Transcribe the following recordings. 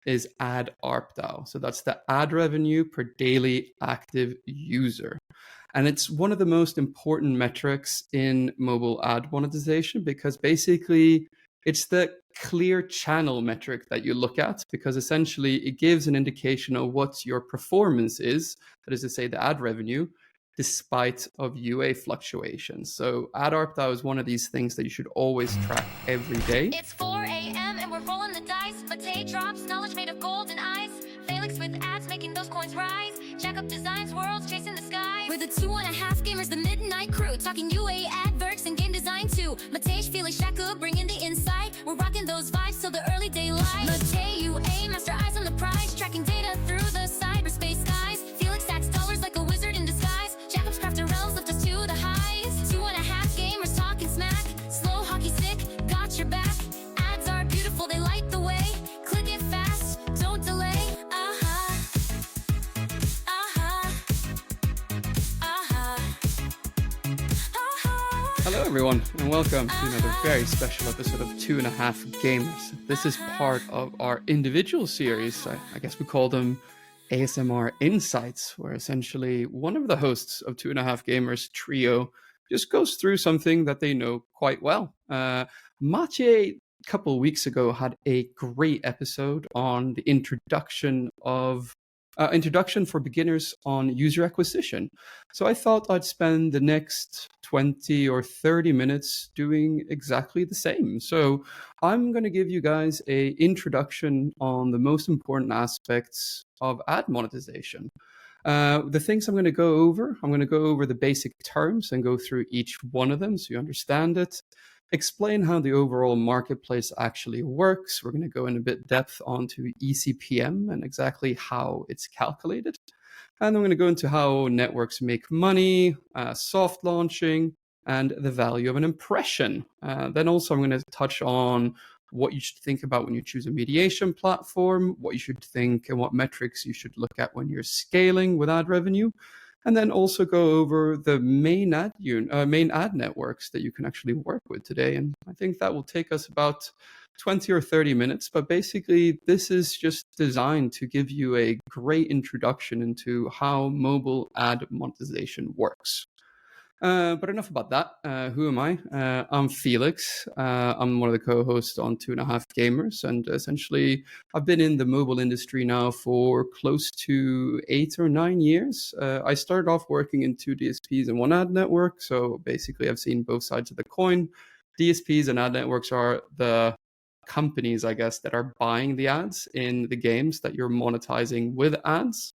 is ad ARPDAU. So that's the ad revenue per daily active user. And it's one of the most important metrics in mobile ad monetization because basically it's the clear channel metric that you look at, because essentially it gives an indication of what your performance is, that is to say the ad revenue, despite of UA fluctuations. So ad ARPDAU is one of these things that you should always track every day. It's 4 a.m. and we're rolling the dice. Mate drops, knowledge made of golden eyes. Felix with ads making those coins rise. Jack up designs, worlds chasing the sky. We're the 2.5 gamers, the midnight crew. Talking UA adverts and game design too. Mate, Felix, Shaka, bringing the insight. We're rocking those vibes till the early daylight. Mate, UA, master eyes on the prize. Tracking data through the cyberspace skies. Felix stacks dollars like a wizard in disguise. Jack up's crafting realms, lift us to the highs. 2.5 gamers talking smack. Slow hockey stick, got your back. Ads are beautiful, they light the way. Click it fast, don't delay. Hello everyone, and welcome to another very special episode of 2.5 Gamers. This is part of our individual series. I guess we call them ASMR Insights, where essentially one of the hosts of 2.5 Gamers trio just goes through something that they know quite well. Mathieu, a couple of weeks ago, had a great episode on the introduction for beginners on user acquisition. So I thought I'd spend the next 20 or 30 minutes doing exactly the same. So I'm going to give you guys an introduction on the most important aspects of ad monetization. The things I'm going to go over the basic terms and go through each one of them so you understand it. Explain how the overall marketplace actually works. We're going to go in a bit depth onto ECPM and exactly how it's calculated. And I'm going to go into how networks make money, soft launching, and the value of an impression. Then also I'm going to touch on what you should think about when you choose a mediation platform, what you should think and what metrics you should look at when you're scaling with ad revenue. And then also go over the main ad networks that you can actually work with today. And I think that will take us about 20 or 30 minutes. But basically, this is just designed to give you a great introduction into how mobile ad monetization works. But enough about that. Who am I? I'm Felix. I'm one of the co-hosts on 2.5 Gamers. And essentially, I've been in the mobile industry now for close to 8 or 9 years. I started off working in 2 DSPs and 1 ad network. So basically, I've seen both sides of the coin. DSPs and ad networks are the companies, I guess, that are buying the ads in the games that you're monetizing with ads.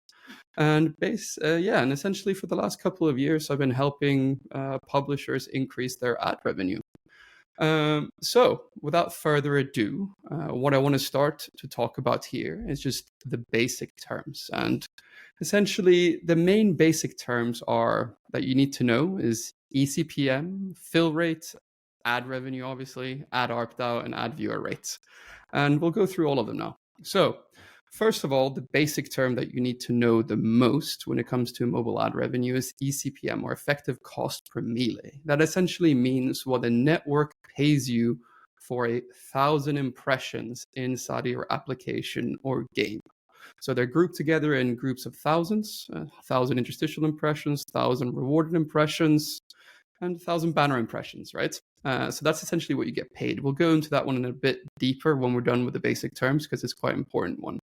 And and essentially for the last couple of years, I've been helping publishers increase their ad revenue. So without further ado, what I want to start to talk about here is just the basic terms. And essentially the main basic terms are that you need to know is ECPM, fill rate, ad revenue, obviously, ad ARPDAU, and ad viewer rates. And we'll go through all of them now. So first of all, the basic term that you need to know the most when it comes to mobile ad revenue is ECPM, or effective cost per melee. That essentially means what the network pays you for 1,000 impressions inside of your application or game. So they're grouped together in groups of thousands, 1,000 interstitial impressions, 1,000 rewarded impressions, and 1,000 banner impressions, right? So that's essentially what you get paid. We'll go into that one in a bit deeper when we're done with the basic terms, because it's quite an important one.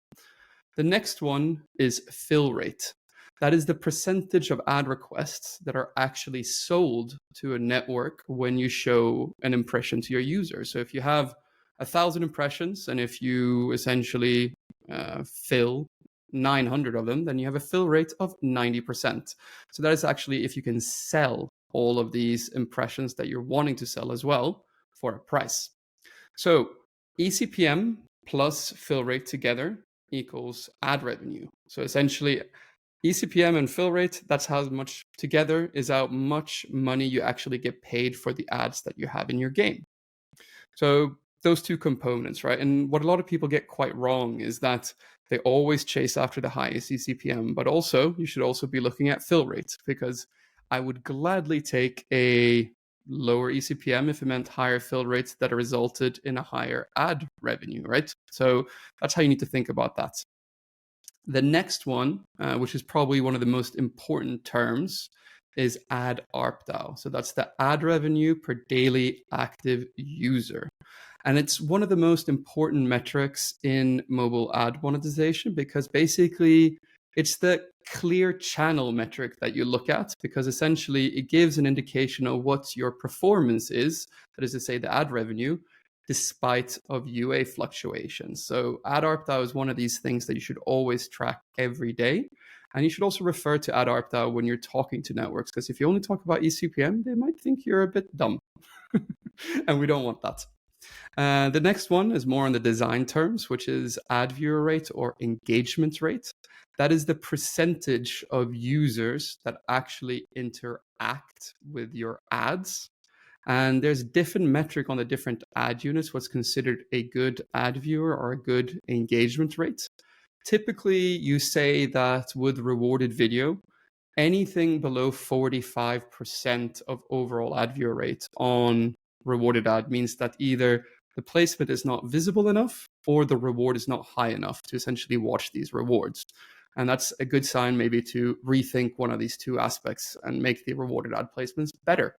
The next one is fill rate. That is the percentage of ad requests that are actually sold to a network when you show an impression to your user. So if you have 1,000 impressions and if you essentially fill 900 of them, then you have a fill rate of 90%. So that is actually if you can sell all of these impressions that you're wanting to sell as well for a price. So ECPM plus fill rate together equals ad revenue. So essentially ECPM and fill rate, that's how much together is how much money you actually get paid for the ads that you have in your game. So those two components, right? And what a lot of people get quite wrong is that they always chase after the highest ECPM, but also you should also be looking at fill rates, because I would gladly take a lower ECPM if it meant higher fill rates that resulted in a higher ad revenue, right? So that's how you need to think about that. The next one, which is probably one of the most important terms, is ad ARPDAU. So that's the ad revenue per daily active user. And it's one of the most important metrics in mobile ad monetization because basically it's the clear channel metric that you look at, because essentially it gives an indication of what your performance is, that is to say the ad revenue, despite of UA fluctuations. So ad ARPDAU is one of these things that you should always track every day. And you should also refer to ad ARPDAU when you're talking to networks, because if you only talk about ECPM, they might think you're a bit dumb. And we don't want that. The next one is more on the design terms, which is ad viewer rate or engagement rate. That is the percentage of users that actually interact with your ads. And there's different metric on the different ad units, what's considered a good ad viewer or a good engagement rate. Typically, you say that with rewarded video, anything below 45% of overall ad viewer rate on rewarded ad means that either the placement is not visible enough or the reward is not high enough to essentially watch these rewards. And that's a good sign maybe to rethink one of these two aspects and make the rewarded ad placements better.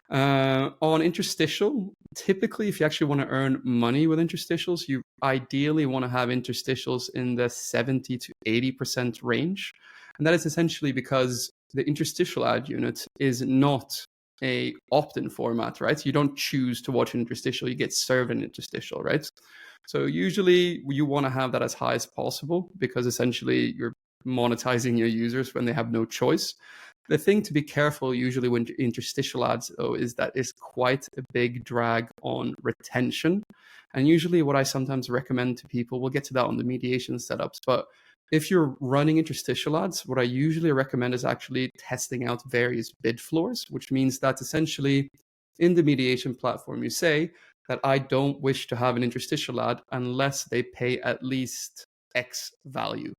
On interstitial, typically, if you actually want to earn money with interstitials, you ideally want to have interstitials in the 70 to 80% range. And that is essentially because the interstitial ad unit is not a opt-in format, right? You don't choose to watch an interstitial, you get served an interstitial, right? So usually you want to have that as high as possible because essentially you're monetizing your users when they have no choice. The thing to be careful usually when interstitial ads, though, is that it's quite a big drag on retention. And usually what I sometimes recommend to people, we'll get to that on the mediation setups, but if you're running interstitial ads, what I usually recommend is actually testing out various bid floors, which means that essentially in the mediation platform, you say that I don't wish to have an interstitial ad unless they pay at least X value.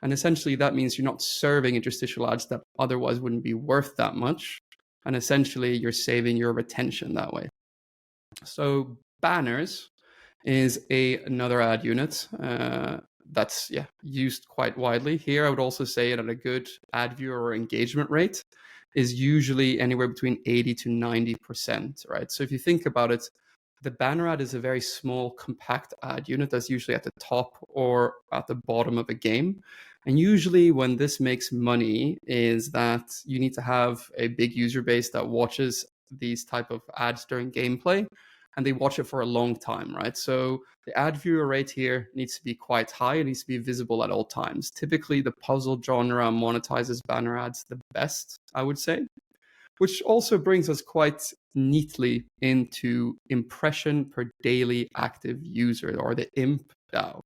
And essentially that means you're not serving interstitial ads that otherwise wouldn't be worth that much. And essentially you're saving your retention that way. So banners is another ad unit that's used quite widely. Here I would also say that a good ad viewer or engagement rate is usually anywhere between 80 to 90%, right? So if you think about it, the banner ad is a very small, compact ad unit that's usually at the top or at the bottom of a game. And usually when this makes money is that you need to have a big user base that watches these type of ads during gameplay, and they watch it for a long time, right? So the ad viewer rate here needs to be quite high. It needs to be visible at all times. Typically the puzzle genre monetizes banner ads the best, I would say. Which also brings us quite neatly into impression per daily active user, or the ARPDAU.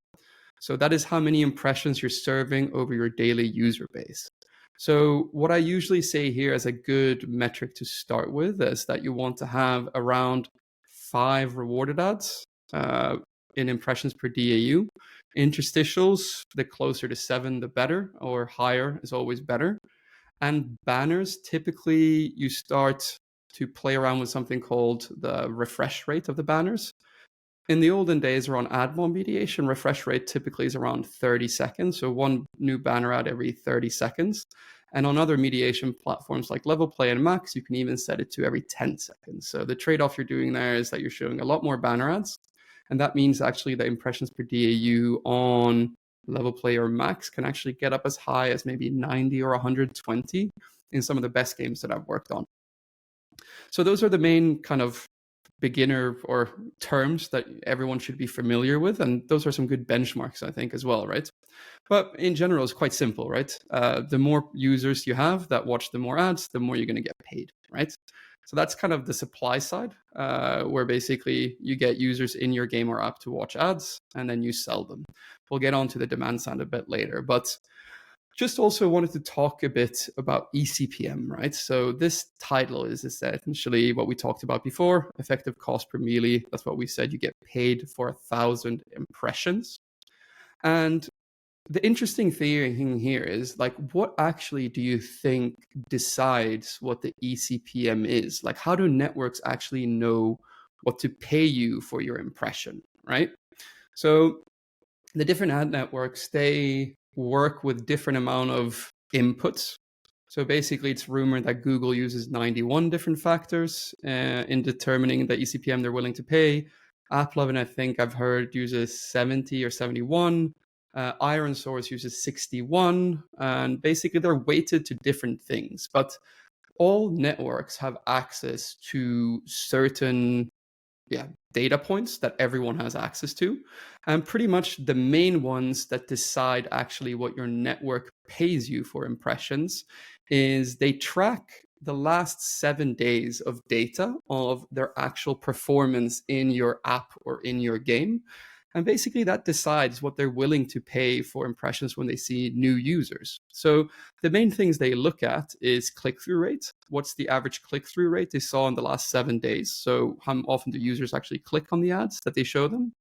So that is how many impressions you're serving over your daily user base. So what I usually say here as a good metric to start with is that you want to have around 5 rewarded ads in impressions per DAU. Interstitials, the closer to 7, the better, or higher is always better. And banners, typically you start to play around with something called the refresh rate of the banners. In the olden days around ad mod mediation, refresh rate typically is around 30 seconds. So one new banner ad every 30 seconds. And on other mediation platforms like Level Play and Max, you can even set it to every 10 seconds. So the trade-off you're doing there is that you're showing a lot more banner ads. And that means actually the impressions per DAU on Level Play or Max can actually get up as high as maybe 90 or 120 in some of the best games that I've worked on. So those are the main kind of beginner or terms that everyone should be familiar with. And those are some good benchmarks, I think, as well, right? But in general, it's quite simple, right? The more users you have that watch the more ads, the more you're going to get paid, right? So that's kind of the supply side, where basically you get users in your game or app to watch ads, and then you sell them. We'll get on to the demand side a bit later, but just also wanted to talk a bit about ECPM, right? So this title is essentially what we talked about before, effective cost per melee. That's what we said, you get paid for 1,000 impressions. And the interesting thing here is like, what actually do you think decides what the ECPM is? Like, how do networks actually know what to pay you for your impression, right? So the different ad networks, they work with different amount of inputs. So basically, it's rumored that Google uses 91 different factors in determining the ECPM they're willing to pay. AppLovin, I think I've heard, uses 70 or 71. Iron Source uses 61. And basically, they're weighted to different things. But all networks have access to certain data points that everyone has access to. And pretty much the main ones that decide actually what your network pays you for impressions is they track the last 7 days of data of their actual performance in your app or in your game. And basically that decides what they're willing to pay for impressions when they see new users. So the main things they look at is click-through rate. What's the average click-through rate they saw in the last 7 days? So how often do users actually click on the ads that they show them?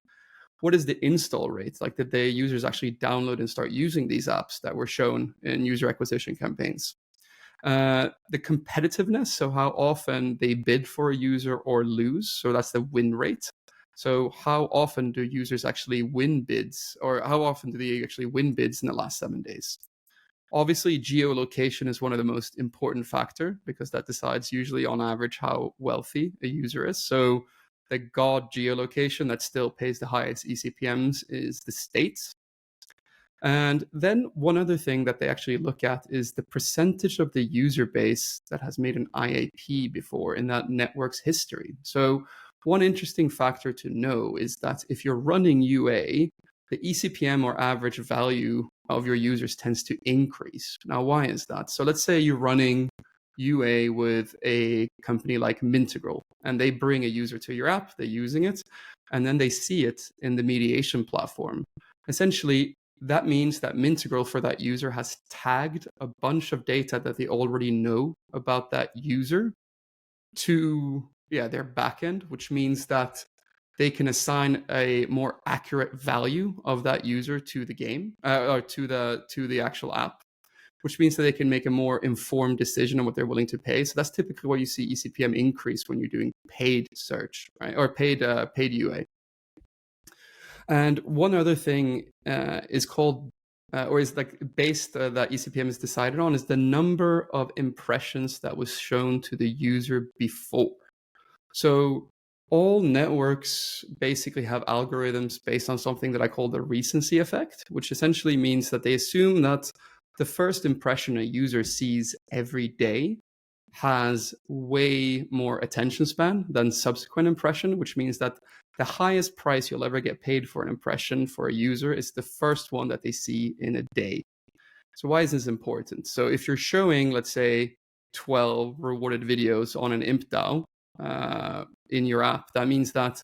What is the install rate? Like, did the users actually download and start using these apps that were shown in user acquisition campaigns? The competitiveness, so how often they bid for a user or lose. So that's the win rate. So how often do users actually win bids, or how often do they actually win bids in the last 7 days? Obviously, geolocation is one of the most important factor because that decides usually on average how wealthy a user is. So the God geolocation that still pays the highest ECPMs is the states. And then one other thing that they actually look at is the percentage of the user base that has made an IAP before in that network's history. So one interesting factor to know is that if you're running UA, the ECPM or average value of your users tends to increase. Now, why is that? So let's say you're running UA with a company like Mintegral, and they bring a user to your app, they're using it, and then they see it in the mediation platform. Essentially, that means that Mintegral for that user has tagged a bunch of data that they already know about that user to their backend, which means that they can assign a more accurate value of that user to the game or to the actual app, which means that they can make a more informed decision on what they're willing to pay. So that's typically why you see ECPM increase when you're doing paid search, right, or paid UA. And one other thing is called, or is like based that ECPM is decided on, is the number of impressions that was shown to the user before. So all networks basically have algorithms based on something that I call the recency effect, which essentially means that they assume that the first impression a user sees every day has way more attention span than subsequent impression, which means that the highest price you'll ever get paid for an impression for a user is the first one that they see in a day. So why is this important? So if you're showing, let's say, 12 rewarded videos on an ARPDAU in your app, that means that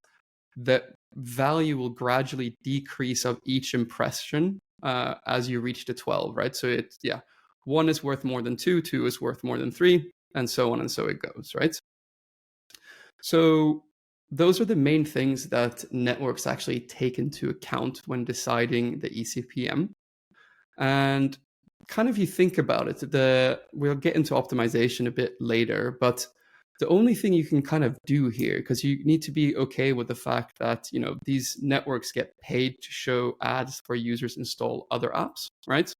the value will gradually decrease of each impression as you reach the 12, right? So one is worth more than two is worth more than three, and so on and so it goes, right? So those are the main things that networks actually take into account when deciding the ECPM. And kind of, you think about it, we'll get into optimization a bit later, but the only thing you can kind of do here, because you need to be okay with the fact that, these networks get paid to show ads for users install other apps, right?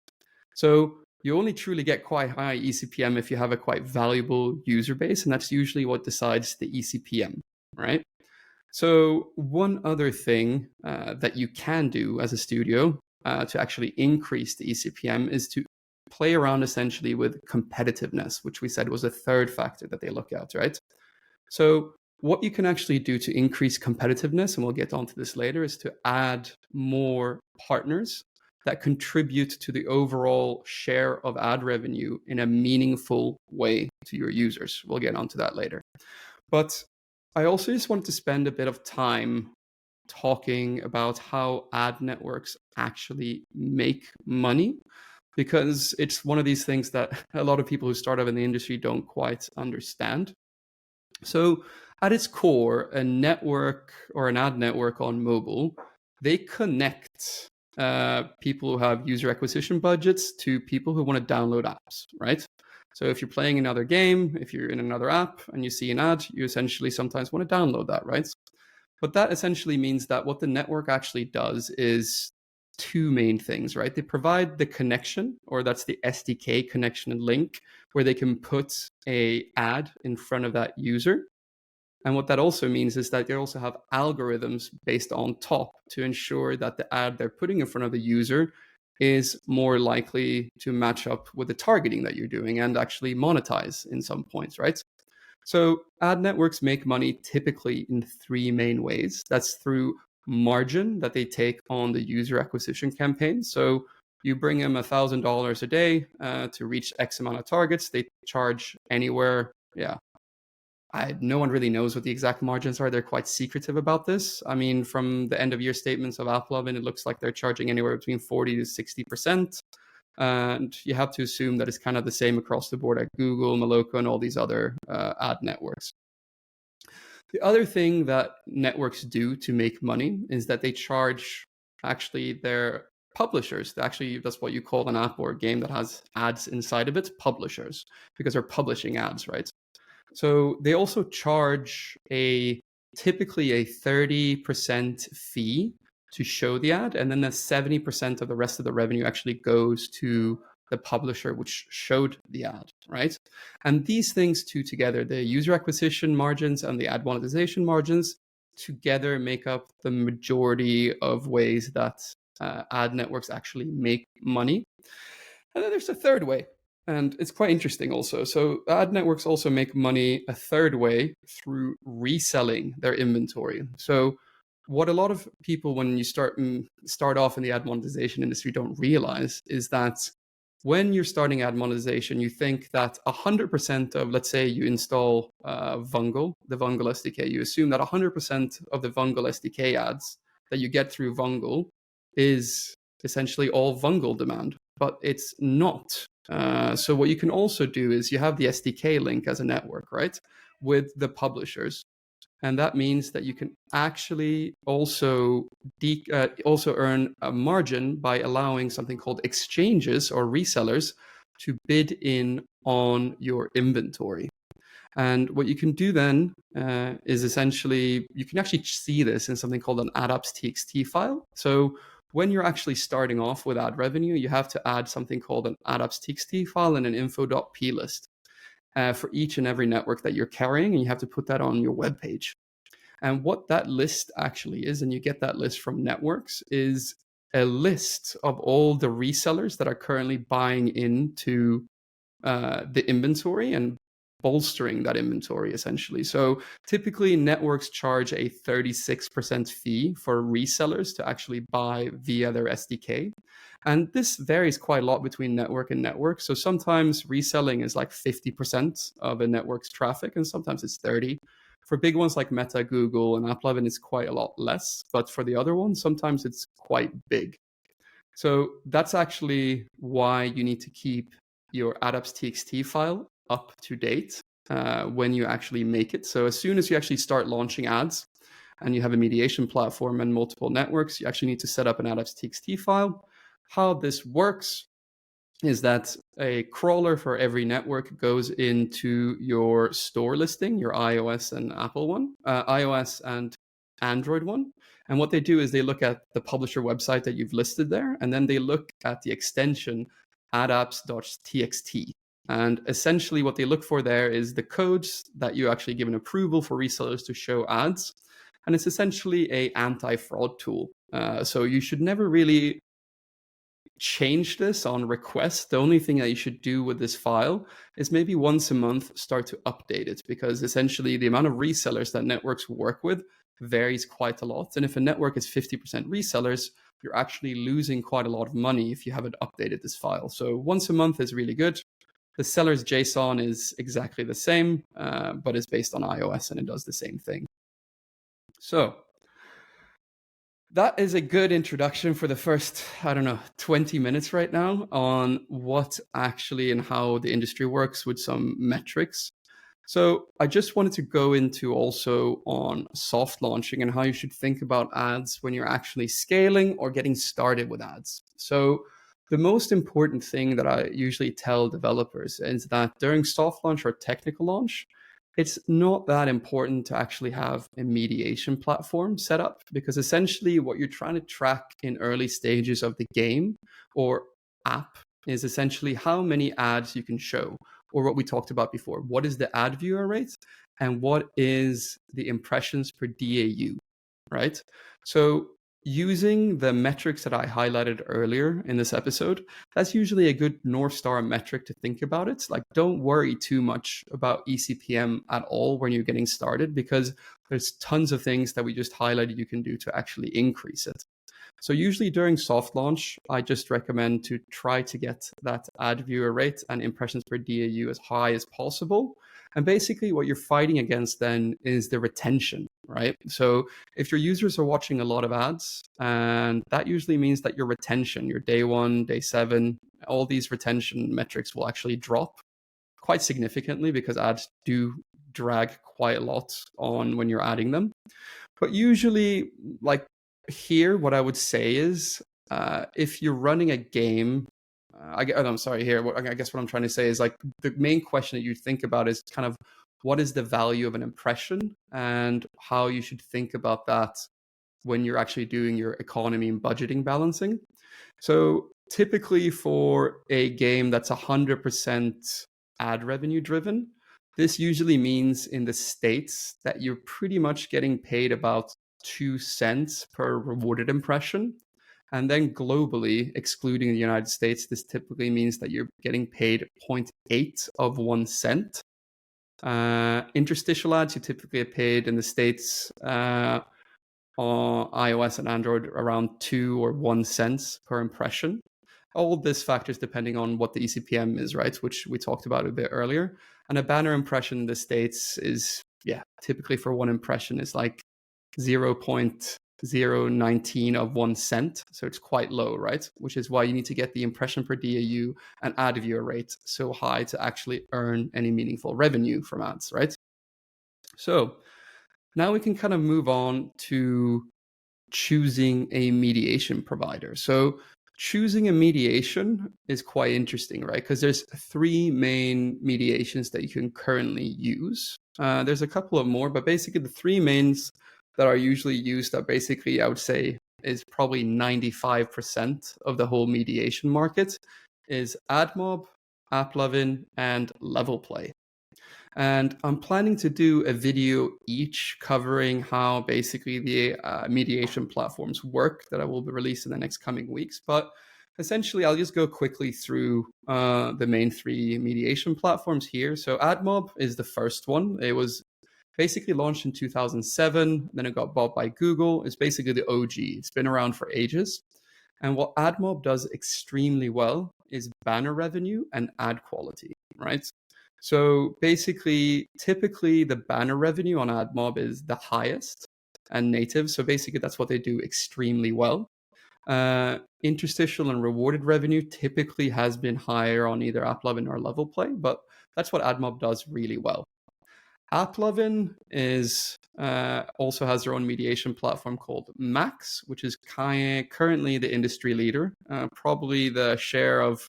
So you only truly get quite high ECPM if you have a quite valuable user base, and that's usually what decides the ECPM, right? So one other thing that you can do as a studio to actually increase the ECPM is to play around essentially with competitiveness, which we said was a third factor that they look at, right? So what you can actually do to increase competitiveness, and we'll get onto this later, is to add more partners that contribute to the overall share of ad revenue in a meaningful way to your users. We'll get onto that later. But I also just wanted to spend a bit of time talking about how ad networks actually make money, because it's one of these things that a lot of people who start out in the industry don't quite understand. So at its core, a network or an ad network on mobile, they connect people who have user acquisition budgets to people who want to download apps, right? So if you're playing another game, if you're in another app and you see an ad, you essentially sometimes want to download that, right? But that essentially means that what the network actually does is two main things, right? They provide the connection, or that's the SDK connection and link, where they can put a ad in front of that user. And what that also means is that they also have algorithms based on top to ensure that the ad they're putting in front of the user is more likely to match up with the targeting that you're doing and actually monetize in some points, right? So ad networks make money typically in three main ways. That's through margin that they take on the user acquisition campaign. So you bring them $1,000 a day to reach X amount of targets. They charge anywhere, no one really knows what the exact margins are. They're quite secretive about this. I mean, from the end of year statements of AppLovin, it looks like they're charging anywhere between 40 to 60%. And you have to assume that it's kind of the same across the board at Google, Moloco, and all these other ad networks. The other thing that networks do to make money is that they charge actually their publishers. That's what you call an app or a game that has ads inside of it, publishers, because they're publishing ads, right? So they also charge typically a 30% fee to show the ad, and then the 70% of the rest of the revenue actually goes to the publisher which showed the ad, right? And these things two together, the user acquisition margins and the ad monetization margins, together make up the majority of ways that ad networks actually make money. And then there's a third way, and it's quite interesting also. So ad networks also make money a third way through reselling their inventory. So what a lot of people, when you start off in the ad monetization industry, don't realize is that when you're starting ad monetization, you think that 100% of, let's say you install Vungle, the Vungle SDK, you assume that 100% of the Vungle SDK ads that you get through Vungle is essentially all Vungle demand, but it's not. So what you can also do is you have the SDK link as a network, right, with the publishers. And that means that you can actually also earn a margin by allowing something called exchanges or resellers to bid in on your inventory. And what you can do then is essentially, you can actually see this in something called an AdApps.txt file. So when you're actually starting off with ad revenue, you have to add something called an AdApps.txt file and an info.plist. For each and every network that you're carrying, and you have to put that on your web page. And what that list actually is, and you get that list from networks, is a list of all the resellers that are currently buying into the inventory and bolstering that inventory, essentially. So typically networks charge a 36% fee for resellers to actually buy via their SDK. And this varies quite a lot between network and network. So sometimes reselling is like 50% of a network's traffic, and sometimes it's 30%. For big ones like Meta, Google, and AppLovin, it's quite a lot less. But for the other ones, sometimes it's quite big. So that's actually why you need to keep your AdApps.txt file up to date when you actually make it. So as soon as you actually start launching ads and you have a mediation platform and multiple networks, you actually need to set up an AdApps.txt file. How this works is that a crawler for every network goes into your store listing, your iOS and Apple one, iOS and Android one. And what they do is they look at the publisher website that you've listed there, and then they look at the extension adapps.txt. And essentially what they look for there is the codes that you actually give an approval for resellers to show ads. And it's essentially a anti-fraud tool. So you should never really change this on request. The only thing that you should do with this file is maybe once a month start to update it, because essentially the amount of resellers that networks work with varies quite a lot. And if a network is 50% resellers, you're actually losing quite a lot of money if you haven't updated this file. So once a month is really good. The seller's JSON is exactly the same, but it's based on iOS and it does the same thing. So that is a good introduction for the first, 20 minutes right now on what actually and how the industry works with some metrics. So I just wanted to go into also on soft launching and how you should think about ads when you're actually scaling or getting started with ads. So the most important thing that I usually tell developers is that during soft launch or technical launch, it's not that important to actually have a mediation platform set up, because essentially what you're trying to track in early stages of the game or app is essentially how many ads you can show, or what we talked about before. What is the ad viewer rate and what is the impressions per DAU, right? So using the metrics that I highlighted earlier in this episode, that's usually a good North Star metric to think about it. Like, don't worry too much about ECPM at all when you're getting started, because there's tons of things that we just highlighted you can do to actually increase it. So usually during soft launch, I just recommend to try to get that ad viewer rate and impressions per DAU as high as possible. And basically what you're fighting against then is the retention, right? So if your users are watching a lot of ads, and that usually means that your retention, your day 1, day 7, all these retention metrics will actually drop quite significantly, because ads do drag quite a lot on when you're adding them. But usually, like, here, what I would say is, if you're running a game, I'm sorry. Here, I guess what I'm trying to say is, like, the main question that you think about is kind of what is the value of an impression and how you should think about that when you're actually doing your economy and budgeting balancing. So typically for a game that's 100% ad revenue driven, this usually means in the States that you're pretty much getting paid about 2 cents per rewarded impression. And then globally, excluding the United States, this typically means that you're getting paid 0.8 of 1 cent. Interstitial ads, you typically get paid in the States on iOS and Android around 2 or 1 cents per impression. All this factors depending on what the ECPM is, right? Which we talked about a bit earlier. And a banner impression in the States is, typically for one impression is like 0.019 of 1 cent. So it's quite low, right? Which is why you need to get the impression per DAU and ad viewer rate so high to actually earn any meaningful revenue from ads, right? So now we can kind of move on to choosing a mediation provider. So choosing a mediation is quite interesting, right? Because there's 3 main mediations that you can currently use. There's a couple of more, but basically the 3 mains that are usually used are basically, I would say, is probably 95% of the whole mediation market is AdMob, AppLovin, and LevelPlay. And I'm planning to do a video each covering how basically the mediation platforms work that I will be releasing in the next coming weeks. But essentially, I'll just go quickly through the main 3 mediation platforms here. So AdMob is the first one. It was basically launched in 2007. Then it got bought by Google. It's basically the OG. It's been around for ages. And what AdMob does extremely well is banner revenue and ad quality, right? So basically, typically the banner revenue on AdMob is the highest and native. So basically that's what they do extremely well. Interstitial and rewarded revenue typically has been higher on either AppLovin or LevelPlay, but that's what AdMob does really well. AppLovin is also has their own mediation platform called Max, which is currently the industry leader. Probably the share of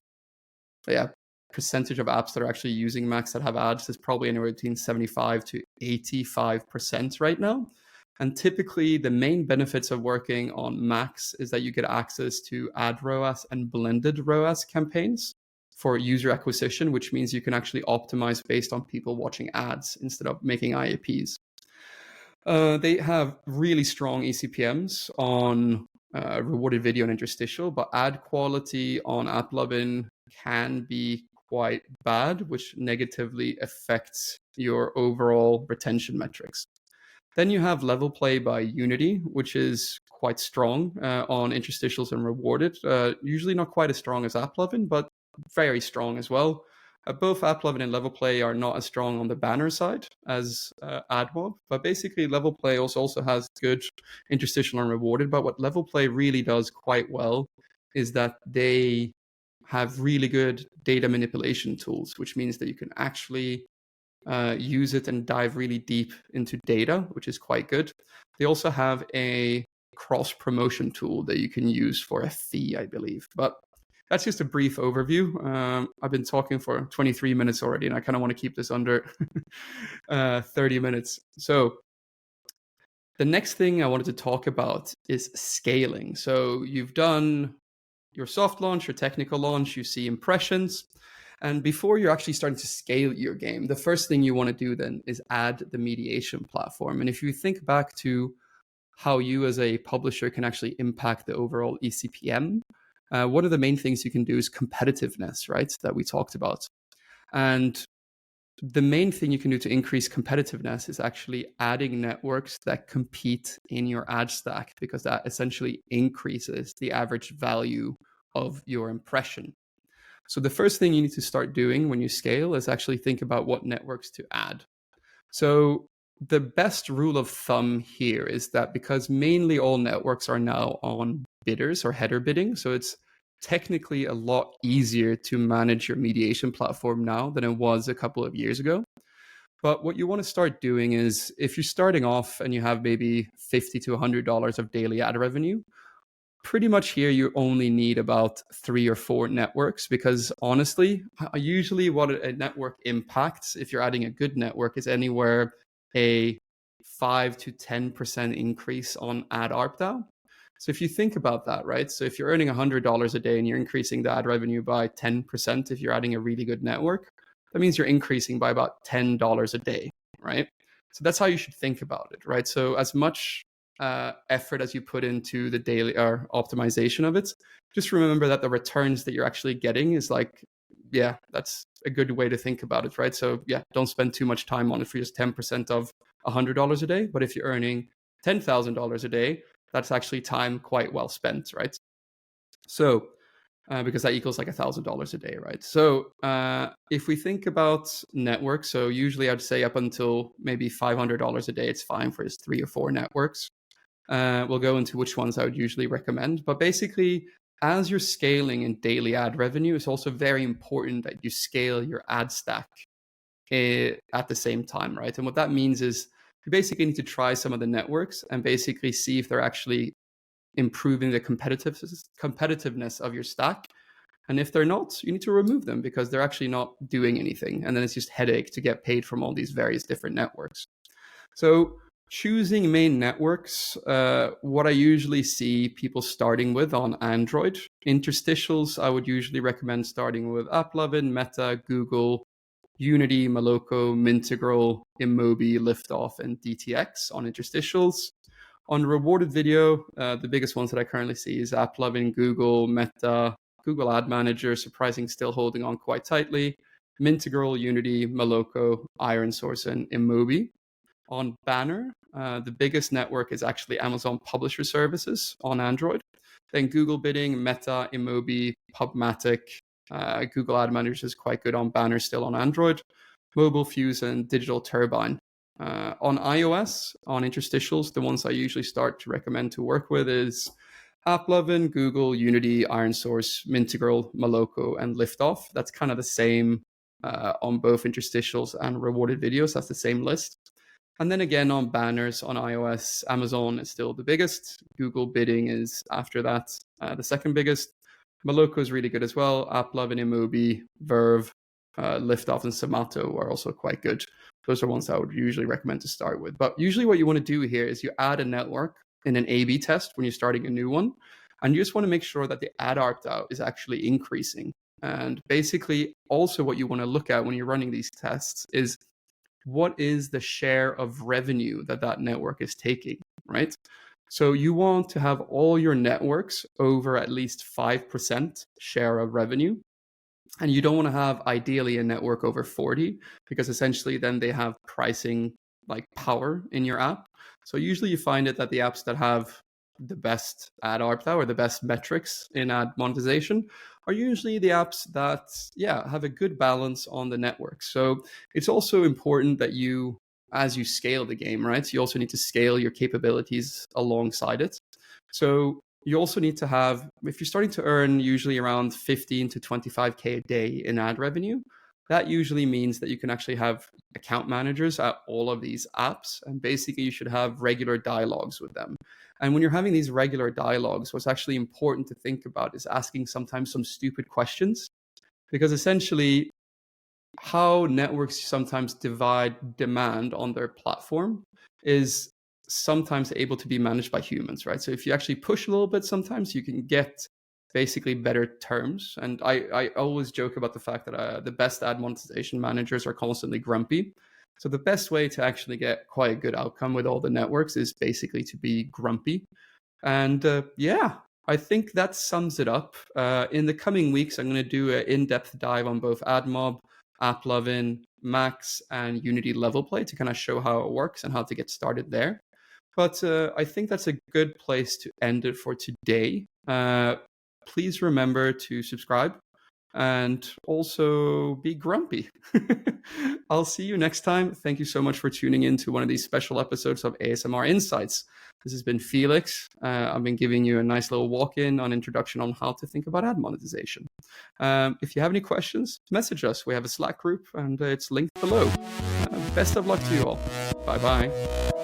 percentage of apps that are actually using Max that have ads is probably anywhere between 75 to 85% right now. And typically the main benefits of working on Max is that you get access to ad ROAS and blended ROAS campaigns for user acquisition, which means you can actually optimize based on people watching ads instead of making IAPs. They have really strong ECPMs on rewarded video and interstitial, but ad quality on AppLovin can be quite bad, which negatively affects your overall retention metrics. Then you have LevelPlay by Unity, which is quite strong on interstitials and rewarded. Usually not quite as strong as AppLovin, but very strong as well. Both AppLovin and LevelPlay are not as strong on the banner side as AdMob, but basically LevelPlay also has good interstitial and rewarded. But what LevelPlay really does quite well is that they have really good data manipulation tools, which means that you can actually use it and dive really deep into data, which is quite good. They also have a cross promotion tool that you can use for a fee, I believe. But that's just a brief overview. I've been talking for 23 minutes already, and I kind of want to keep this under 30 minutes. So the next thing I wanted to talk about is scaling. So you've done your soft launch, your technical launch, you see impressions. And before you're actually starting to scale your game, the first thing you want to do then is add the mediation platform. And if you think back to how you as a publisher can actually impact the overall ECPM, one of the main things you can do is competitiveness, right? That we talked about. And the main thing you can do to increase competitiveness is actually adding networks that compete in your ad stack, because that essentially increases the average value of your impression. So the first thing you need to start doing when you scale is actually think about what networks to add. So the best rule of thumb here is that because mainly all networks are now on bidders or header bidding, so it's technically a lot easier to manage your mediation platform now than it was a couple of years ago. But what you want to start doing is, if you're starting off and you have maybe $50 to $100 of daily ad revenue, pretty much here you only need about 3 or 4 networks, because honestly, usually what a network impacts, if you're adding a good network, is anywhere a 5 to 10% increase on ad ARPDAU. So if you think about that, right? So if you're earning $100 a day and you're increasing the ad revenue by 10%, if you're adding a really good network, that means you're increasing by about $10 a day, right? So that's how you should think about it, right? So as much effort as you put into the daily or optimization of it, just remember that the returns that you're actually getting is like, yeah, that's a good way to think about it, right? So yeah, don't spend too much time on it for just 10% of $100 a day. But if you're earning $10,000 a day, that's actually time quite well spent, right? So because that equals like $1,000 a day, right? So if we think about networks, so usually I'd say up until maybe $500 a day, it's fine for just 3 or 4 networks. We'll go into which ones I would usually recommend. But basically, as you're scaling in daily ad revenue, it's also very important that you scale your ad stack at the same time, right? And what that means is you basically need to try some of the networks and basically see if they're actually improving the competitiveness of your stack. And if they're not, you need to remove them because they're actually not doing anything. And then it's just headache to get paid from all these various different networks. So choosing main networks, what I usually see people starting with on Android, interstitials, I would usually recommend starting with AppLovin, Meta, Google, Unity, Moloko, Mintegral, Immobie, Liftoff, and DTX on interstitials. On rewarded video, the biggest ones that I currently see is AppLovin, Google, Meta, Google Ad Manager, surprisingly still holding on quite tightly, Mintegral, Unity, Moloko, IronSource, and Immobie. On banner, the biggest network is actually Amazon Publisher Services on Android. Then Google Bidding, Meta, Immobie, Pubmatic, Google Ad Manager is quite good on banner still on Android, Mobile Fuse, and Digital Turbine. On iOS, on interstitials, the ones I usually start to recommend to work with is AppLovin, Google, Unity, IronSource, Mintegral, Moloko, and Liftoff. That's kind of the same on both interstitials and rewarded videos. That's the same list. And then again, on banners on iOS, Amazon is still the biggest. Google Bidding is after that, the second biggest. Moloko is really good as well. AppLovin, Immobie, Verve, Liftoff, and Samato are also quite good. Those are ones I would usually recommend to start with. But usually what you want to do here is you add a network in an A/B test when you're starting a new one. And you just want to make sure that the ad ARPDAU is actually increasing. And basically also what you want to look at when you're running these tests is what is the share of revenue that that network is taking, right? So you want to have all your networks over at least 5% share of revenue. And you don't want to have ideally a network over 40 because essentially then they have pricing like power in your app. So usually you find it that the apps that have the best ad ARPDAU or the best metrics in ad monetization are usually the apps that, have a good balance on the network. So it's also important that you, as you scale the game, right, you also need to scale your capabilities alongside it. So you also need to have, if you're starting to earn usually around 15 to 25K a day in ad revenue, that usually means that you can actually have account managers at all of these apps, and basically you should have regular dialogues with them. And when you're having these regular dialogues, what's actually important to think about is asking sometimes some stupid questions, because essentially how networks sometimes divide demand on their platform is sometimes able to be managed by humans, right? So if you actually push a little bit, sometimes you can get basically better terms. And I always joke about the fact that the best ad monetization managers are constantly grumpy. So the best way to actually get quite a good outcome with all the networks is basically to be grumpy. And yeah, I think that sums it up. In the coming weeks, I'm going to do an in-depth dive on both AdMob, AppLovin, Max, and Unity level play to kind of show how it works and how to get started there. But I think that's a good place to end it for today. Please remember to subscribe and also be grumpy. I'll see you next time. Thank you so much for tuning in to one of these special episodes of ASMR Insights. This has been Felix. I've been giving you a nice little walk-in on introduction on how to think about ad monetization. If you have any questions, message us. We have a Slack group and it's linked below. Best of luck to you all. Bye-bye.